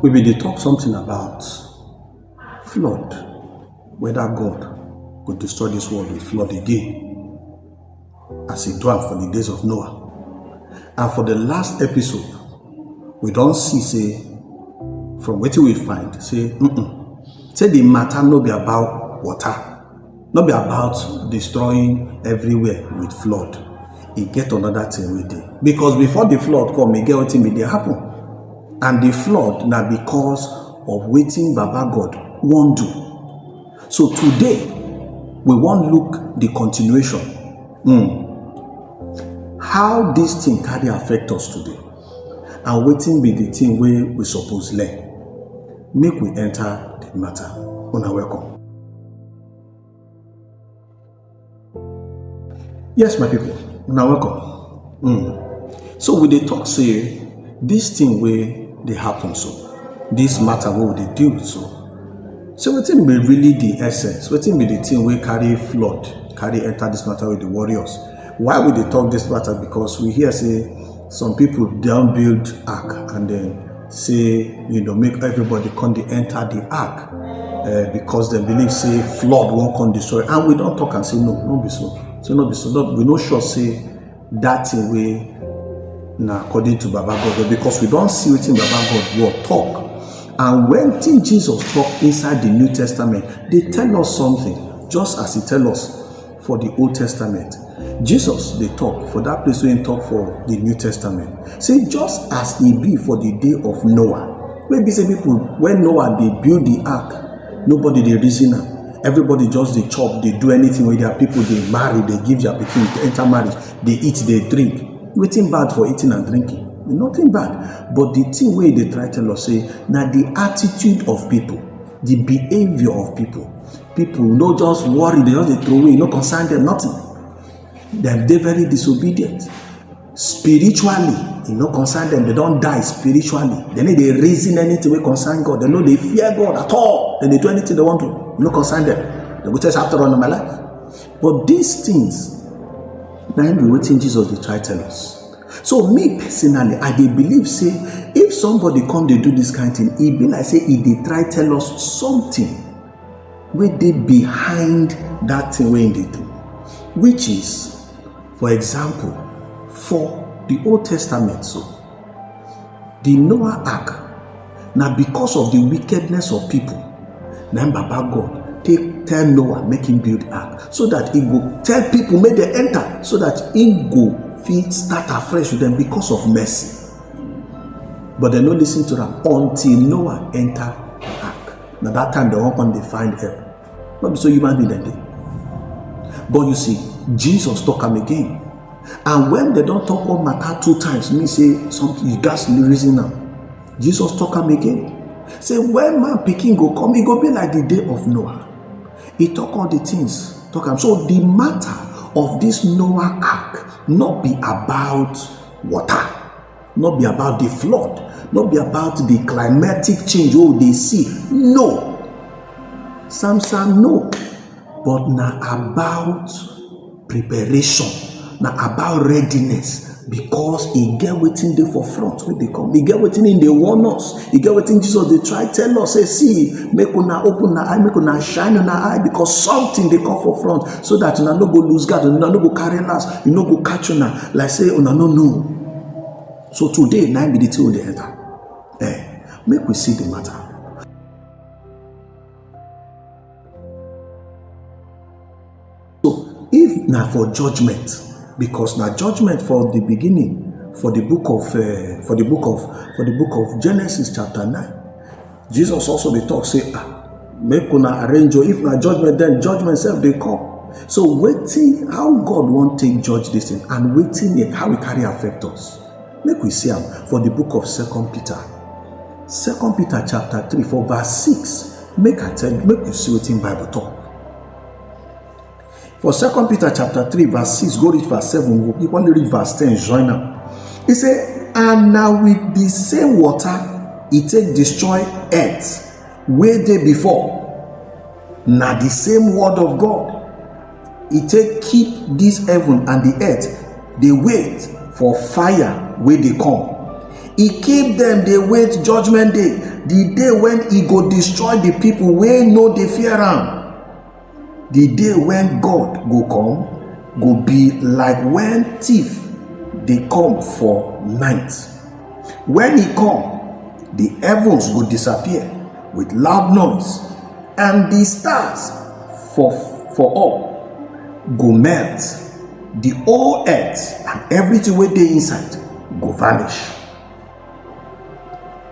We will talk something about flood, whether God could destroy this world with flood again, as he done for the days of Noah. And for the last episode, we don't see, say, from what we find, say the matter no be about water, not be about destroying everywhere with flood. It get another thing with it. Because before the flood come, it get what thing may happen. And the flood now because of waiting Baba God won't do. So today, we won't look the continuation. How this thing can affect us today. And waiting be the thing where we suppose learn. Make we enter the matter. Una welcome. Yes, my people. Una welcome. So we dey talk say this thing where they happen so. This matter where they deal with so. So wetin be really the essence? Wetin be the thing where carry flood, carry enter this matter with the warriors? Why would they talk this matter? Because we hear say some people don't build ark and then say, make everybody come to enter the ark because they believe say flood won't come destroy. And we don't talk and say no be so. So no be so. We no sure say that thing way now according to Baba God, because we don't see wetin Baba God will talk. And when Jesus talk inside the New Testament, they tell us something, just as he tell us for the Old Testament. Jesus, they talk for that place where he talk for the New Testament. Say just as he be for the day of Noah. Maybe say people, when Noah, they build the ark, nobody they reason am. Everybody just they chop, they do anything with their people, they marry, they give their pikin to enter marriage, they eat, they drink. Nothing bad for eating and drinking. Nothing bad. But the thing where they try to tell us say, now the attitude of people, the behavior of people. People no just worry, they just throw away, no concern them, nothing. They're very disobedient. Spiritually, no concern them, they don't die spiritually. They need they reason anything we concern God. They know they fear God at all. Then they do anything they want to, no concern them. They will tell us after all of my life. But these things, now be waiting Jesus they try tell us. So me personally, I dey believe say if somebody come they do this kind of thing, it be like say they try tell us something where they behind that thing when they do, which is, for example, for the Old Testament. So the Noah Ark, now because of the wickedness of people, now Baba God tell Noah make him build ark so that he go tell people make they enter so that he go fit start afresh with them because of mercy. But they no listen to them until Noah enter ark. Now that time they won't come they find help. Not be so human being then. But you see, Jesus talk them again. And when they don't talk one matter 2 times, me say something you guys reason now. Jesus talk them again. Say when man pikin go come, it go be like the day of Noah. He talk all the things. So the matter of this Noah ark not be about water, not be about the flood, not be about the climatic change they see. No. Some no. But now about preparation, now about readiness. Because he get waiting there for front when they come. He get waiting in they warn us. He get waiting Jesus they try tell us, say, see, make una open na eye, make una shine una eye, because something they come for front so that una no go lose guard, una no go carry last, you no go catch una like say una no know. So today, 9 be the thing they enter. Make we see the matter. So if now for judgment. Because now judgment for the beginning, for the book of Genesis chapter 9, Jesus also they talk say, make una arrange. If na judgment, then judgment self they come. So waiting how God won't take judge this thing and waiting it how it carry affect us. Make we see for the book of 2 Peter. 2 Peter chapter 3 for verse 6. Make you see what in Bible talk. For 2 Peter chapter 3 verse 6, go read verse 7, you want to read verse 10, join now. He said, and now with the same water, it take destroy earth, where they before. Now the same word of God, it take keep this heaven and the earth, they wait for fire where they come. He keep them, they wait judgment day, the day when he go destroy the people wey no dey fear am. The day when God go come go be like when thief dey come for night. When he come, the heavens go disappear with loud noise, and the stars for all go melt. The whole earth and everything wey dey inside go vanish.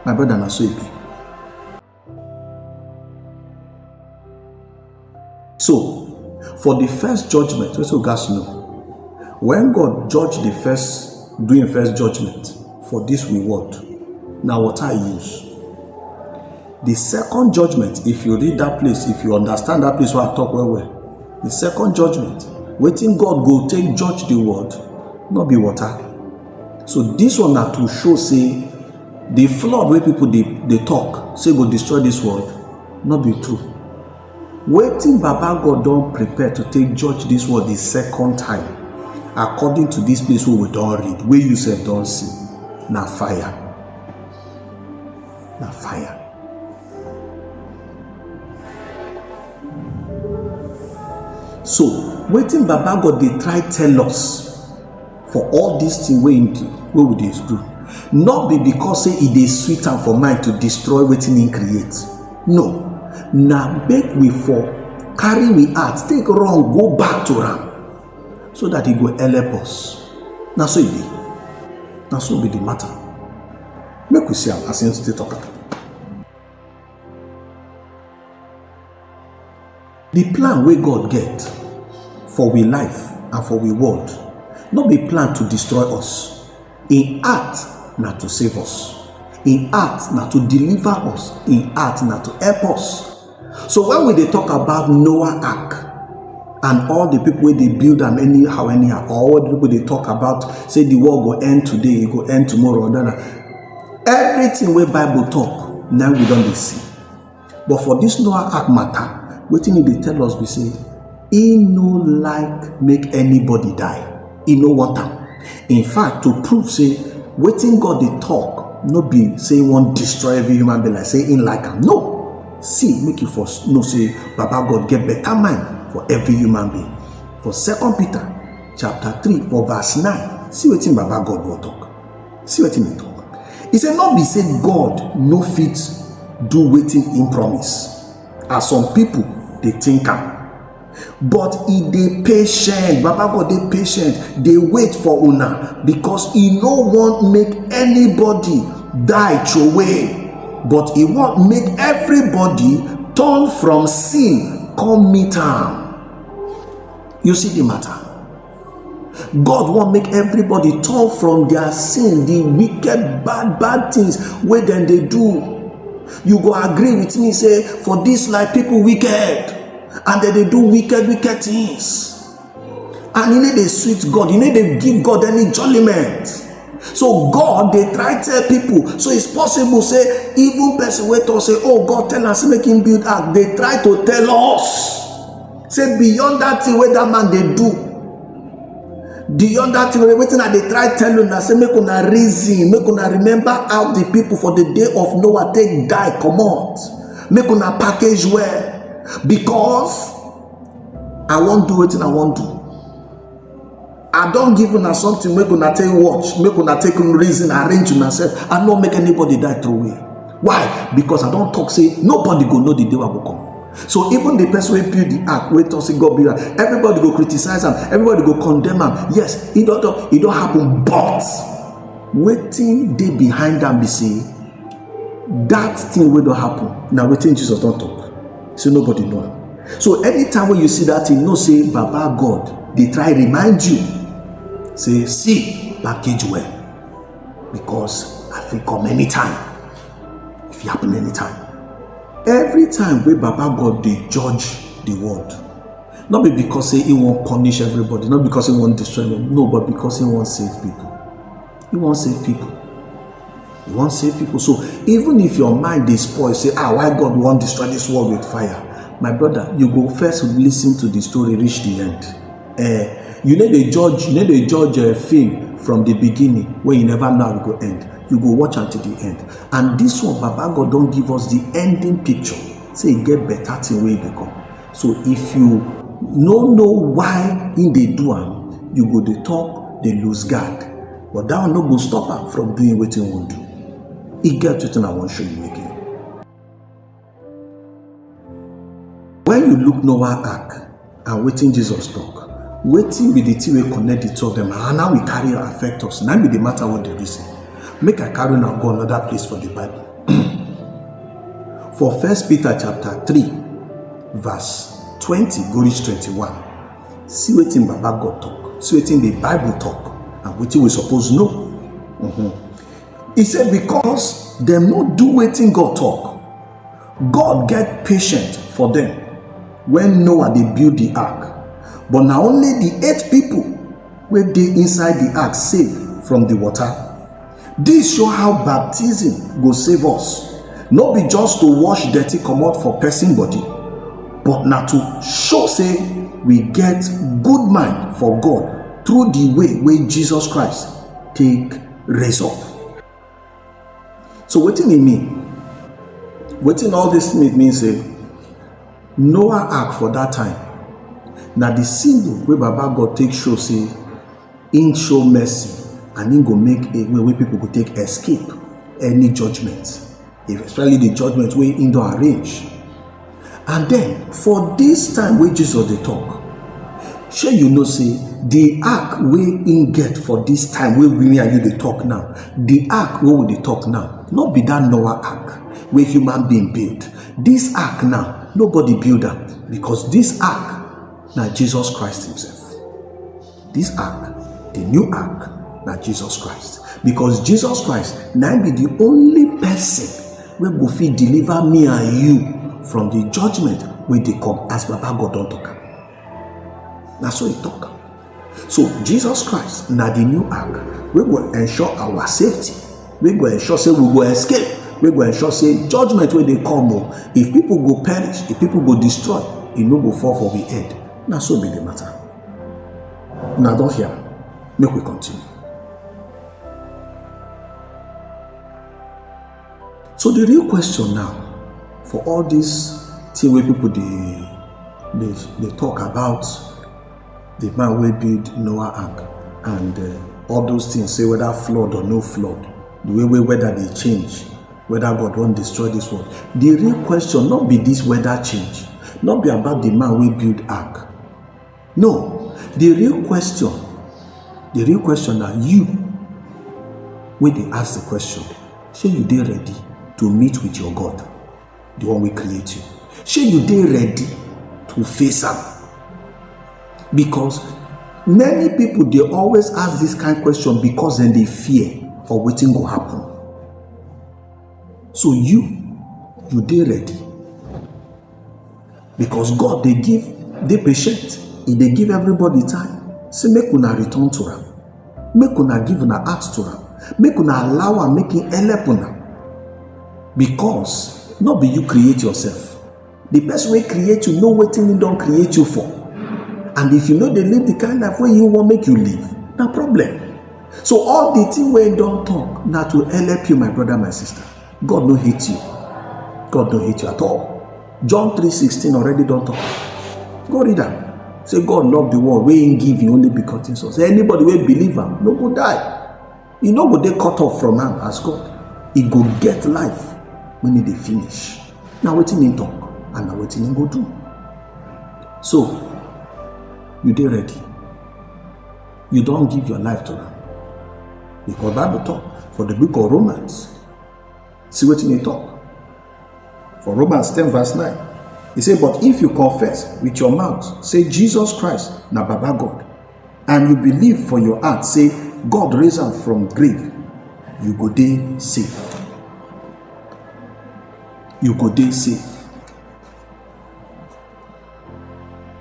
My brother, na so e be. So, for the first judgment, we gats know, when God judge the first, doing first judgment for this reward, now what I use. The second judgment, if you read that place, if you understand that place where I talk well, the second judgment, waiting God go take judge the world, not be water. So this one na to show say the flood where people they talk say go destroy this world, not be true. Waiting Baba God don't prepare to take judge this world the second time, according to this place where we don't read, where you say don't see, na fire, na fire. So waiting Baba God they try tell us for all these things we would do, not be because say it is sweet and for mind to destroy waiting in create. No, now make we for carry we heart, take wrong, go back to ram, so that he go help us. Now so it be. Now so be the matter. Make we see am as in still talk. The plan where God get for we life and for we world, not be plan to destroy us. In heart, not to save us. In heart, not to deliver us. In heart, not to help us. So when we they talk about Noah Ark and all the people where they build them anyhow, or all the people they talk about, say the world go end today, it go end tomorrow. Everything where Bible talk, now we don't see. But for this Noah Ark matter, waiting they tell us, we say, he no like make anybody die. He no want them. In fact, to prove say, waiting God they talk, no be say one destroy every human being like say in like him. No. See, make you first no say Baba God get better mind for every human being. For 2 Peter chapter 3 for verse 9. See what in Baba God will talk. See what he talk. He said, not be say God no fit do waiting in promise, as some people they think am. But he dey patient. Baba God dey patient. They wait for una because he no want make anybody die away, but he want make everybody turn from sin come meet am. You see the matter? God want make everybody turn from their sin, the wicked bad things where then they do. You go agree with me say for this life people wicked, and then they do wicked things, and you need a sweet God, you need to give God any enjoyment. So God they try tell people, so it's possible say even person wait or say, oh God tell us make him build ark, they try to tell us say beyond that thing where that man they do, beyond that thing waiting that they try tell you, say make una reason, make una remember how the people for the day of Noah take die come out, make una package well, because I won't do it and I won't do. I don't give una something make una take watch, make una take reason, arrange una self. I don't make anybody die through way. Why? Because I don't talk say nobody go know the day will come. So even the person who build the ark, wait to see God build, everybody go criticize him, everybody go condemn him. Yes, it don't happen, but waiting day behind them be say that thing will don't happen. Now waiting Jesus don't talk. So nobody know. So anytime when you see that thing, no say Baba God, they try remind you. Say, see, package well. Because I think come anytime. If it happen anytime. Every time where Baba God they judge the world. Not because say he won't punish everybody, not because he won't destroy them. No, but because he won't save people. He won't save people. He won't save people. So even if your mind is spoiled, say, why God won't destroy this world with fire? My brother, you go first listen to the story, reach the end. You need a judge, a film from the beginning where you never know how it will end. you go watch until the end. And this one, Baba God don't give us the ending picture. Say e get better thing wey e dey come. So if you no know why im dey do am, you go dey talk, dey lose guard. But that one no go stop am from doing wetin e wan do. E get wetin I wan show you again. When you look Noah Ark and wetin Jesus talk, wetin be the thing wey connect the two of them, and how we carry affect us, na be the matter wey dey reason. Make I carry now go another place for the Bible. For 1 Peter chapter 3, verse 20 go reach 21. See wetin Baba God talk, see wetin the Bible talk, and wetin we suppose know. He said, because them no do wetin God talk, God get patient for them when Noah dey build the ark. But na only the 8 people wey dey inside the ark save from the water. This show how baptism go save us. No be just to wash dirty comot for person body, but na to show say we get good mind for God through the way wey Jesus Christ take raise up. So wetin e mean? Wetin all this mean say Noah Ark for that time na the symbol wey Baba God take show say im show mercy and im go make a way wey people go take escape any judgment, especially the judgment wey im don arrange. And then for this time wey Jesus dey talk, shey you know say the ark wey im get for this time wey we and you dey talk now, the ark wey we dey talk now, not be that Noah Ark wey human being build. This ark now, nobody build am, because this ark na Jesus Christ himself. This ark, the new ark, na Jesus Christ. Because Jesus Christ na be the only person wey go fit deliver me and you from the judgment wey dey come, as Baba God don talk am. Na so he talk. So Jesus Christ na the new ark wey go ensure our safety, wey go ensure say we go escape, wey go ensure say judgment wey dey come, if people go perish, if people go destroy, e no go fall for we head. Na so be the matter. Una don hear? Make we continue. So the real question now, for all this thing wey people they talk about the man wey build Noah Ark and all those things, say whether flood or no flood, the way weather dey change, whether God won't destroy this world. The real question not be this weather change, not be about the man wey build ark. No, the real question na you wey dey ask the question. Shey you dey ready to meet with your God, the one wey create you? Shey you dey ready to face am? Because many people dey always ask this kind of question because then they fear for wetin go happen. So you dey ready? Because God dey patient. He dey give everybody time. Say make una return to am. Make una give una heart to am. Make una allow am, make him help una. Because not be you create yourself. The person wey create you know wetin he don create you for. And if you know dey live the kind of life wey you want make you live, na problem. So all the thing wey he don talk na to help you, my brother, my sister. God no hate you. God don't hate you at all. John 3:16 already don't talk. Go read am. Say God loved the world wey he give him only begotten son. Say anybody wey believe am no go die. He no go dey cut off from am as God. He go get life when he dey finish. Na wetin he talk and na wetin he go do. So you dey ready? You don't give your life to am. Because Bible talk for the book of Romans. See wetin he talk. For Romans 10 verse 9. He said, but if you confess with your mouth, say Jesus Christ na Baba God, and you believe for your heart, say God raised him from grave, you go dey safe. You go dey safe.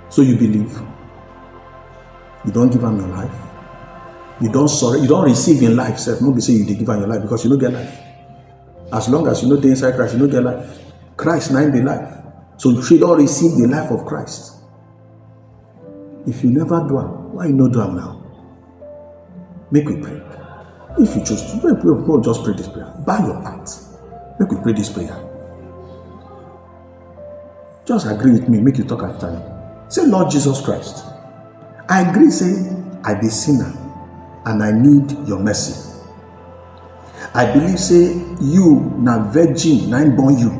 So you believe. You don't give him your life. You don't sorry. You don't receive in life. Self. Nobody say you dey give him your life because you don't get life. As long as you know the inside Christ, you don't get life. Christ na be life. So you don't receive the life of Christ. If you never do it, why you not do it now? Make we pray. If you choose to pray, just pray this prayer. Bow your heart. Make we pray this prayer. Just agree with me, make you talk after me. Say, Lord Jesus Christ, I agree, say, I be sinner and I need your mercy. I believe, say, you na virgin, na born you,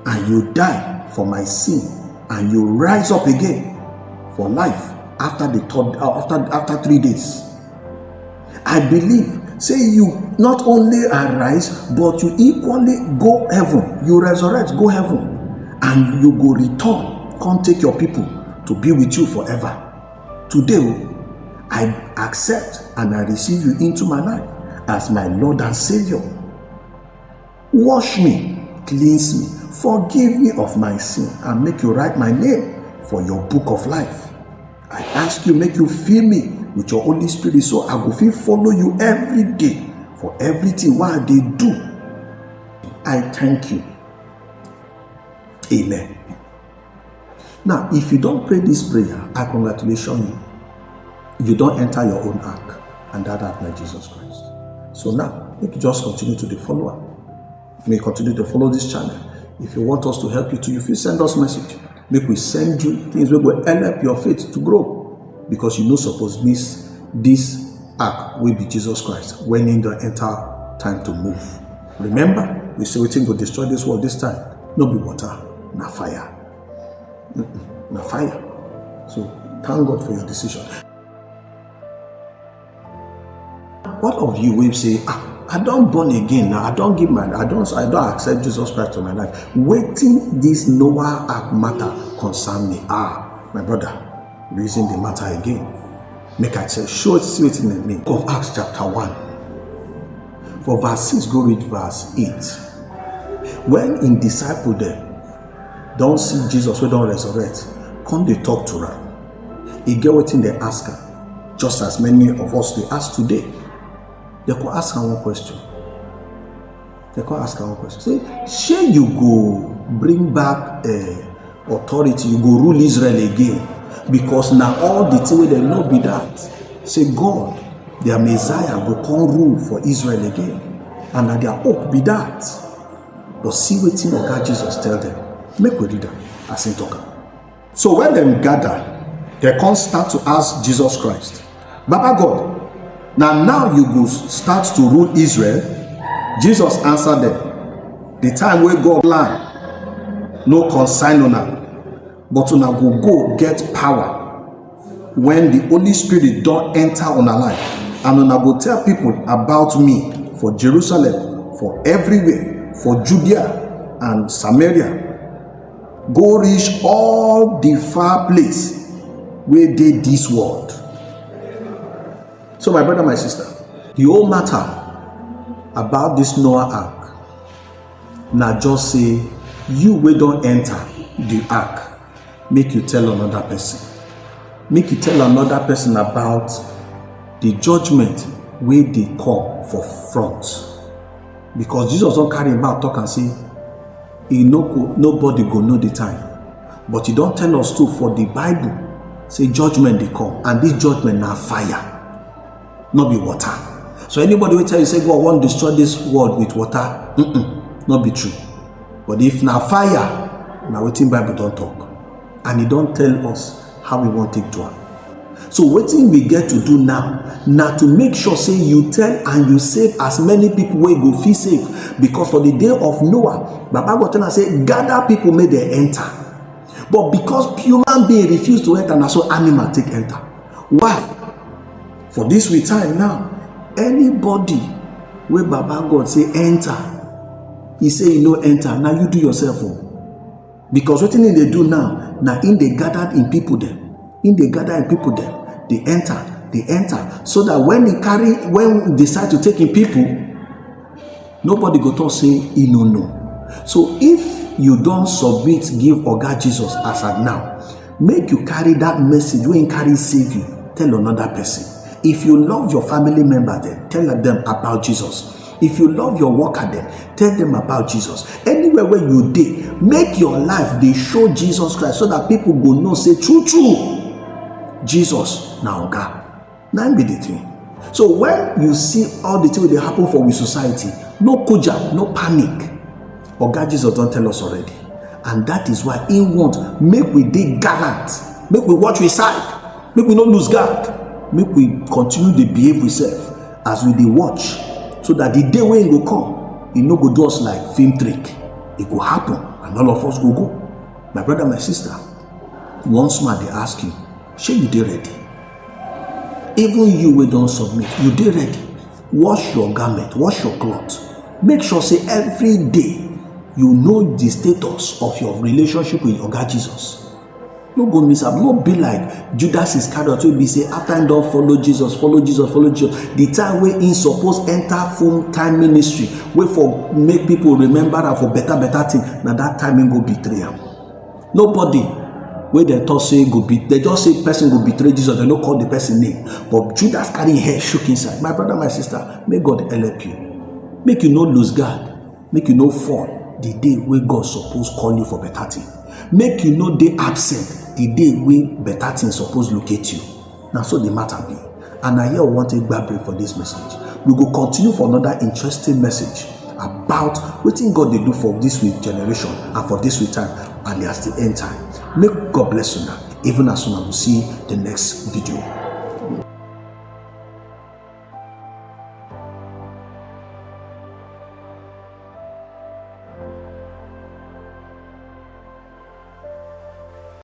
and you die for my sin, and you rise up again for life after 3 days. I believe, say, you not only arise, but you equally go heaven. You resurrect, go heaven, and you go return, come take your people to be with you forever. Today, I accept and I receive you into my life as my Lord and Savior. Wash me, cleanse me, forgive me of my sin, and make you write my name for your book of life. I ask you, make you fill me with your Holy Spirit, so I go follow you every day for everything what they do. I thank you. Amen. Now, if you don't pray this prayer, I congratulate you. You don't enter your own ark, and that ark like Jesus Christ. So now, make you just continue to the follower. You may continue to follow this channel. If you want us to help you too, if you send us message, make we send you things that will help your faith to grow, because you no suppose miss this ark will be Jesus Christ when in the enter time to move. Remember, we say we think will destroy this world this time. No be water, na fire. Na fire. So thank God for your decision. What of you will say, I don't born again now, I don't accept Jesus Christ to my life. Waiting this Noah ark matter concern me. My brother, reason the matter again. Make I say, show it in the name of Acts chapter 1. For verse 6, go read verse 8. When in disciple them don't see Jesus, we don't resurrect, come they talk to her. He get what in they ask her, just as many of us they ask today. They could ask her one question. Say, shall you go bring back authority, you go rule Israel again? Because now all the thing they know be that. Say, God, their Messiah will come rule for Israel again. And that their hope be that. But see what thing of God Jesus tell them. Make we read them as in talker. So when them gather, they can't start to ask Jesus Christ, Baba God, now you go start to rule Israel. Jesus answered them, the time where God plan, no consign on her, but una go get power when the Holy Spirit don't enter on our life, and una go tell people about me for Jerusalem, for everywhere, for Judea and Samaria. Go reach all the far place where they this world. So my brother, my sister, the whole matter about this Noah ark, now just say, you will don't enter the ark, make you tell another person. Make you tell another person about the judgment where they come for front. Because Jesus don't carry him out, talk and say, nobody go know the time. But he don't tell us too, for the Bible, say judgment they come, and this judgment now fire. Not be water. So anybody will tell you, say God won't destroy this world with water, not be true. But if now fire, now waiting Bible don't talk, and he don't tell us how we want it to happen. So waiting we get to do now to make sure say you tell and you save as many people where go feel safe, because for the day of Noah, Baba God tell us say gather people may they enter, but because human being refuse to enter, now so animal take enter. Why? For this we time now, anybody where Baba God say enter, he say you know enter, now you do yourself. Because what they do now in they gathered in people them, they enter, so that when we decide to take in people, nobody go to say he no. So if you don't submit, give Oga Jesus as at now, make you carry that message when carry save you, tell another person. If you love your family member, then tell them about Jesus. If you love your worker, then tell them about Jesus. Anywhere where you dey, make your life they show Jesus Christ, so that people go know say true Jesus now God. Now be the thing. So when you see all the things that happen for with society, no koja, no panic. Oga Jesus don't tell us already. And that is why he want make we dey gallant, make we watch we side, make we not lose guard, make we continue to behave ourselves as we dey watch, so that the day when it go come, it no go do us like film trick. It go happen and all of us go. My brother, my sister, once more they ask you, shey you dey ready? Even you wey don submit, you dey ready? Wash your garment, wash your cloth. Make sure say every day you know the status of your relationship with Oga Jesus. No go miss am. No be like Judas Iscariot wey be say after him don follow Jesus. The time wey him suppose enter full time ministry, wey for make people remember am for better thing, na that time him go betray am. Nobody wey dem talk say go be, they just say person go betray Jesus, they no call the person name. But Judas carry hair shook inside. My brother, my sister, may God help you. Make you no lose guard. Make you no fall the day wey God suppose call you for better thing. Make you no dey absent the day wey better thing suppose locate you. Na so the matter be. And I here want to grab break for this message. We go continue for another interesting message about wetin God dey do for this week generation and for this week time and as the end time. Make God bless you now, even as soon as we see the next video.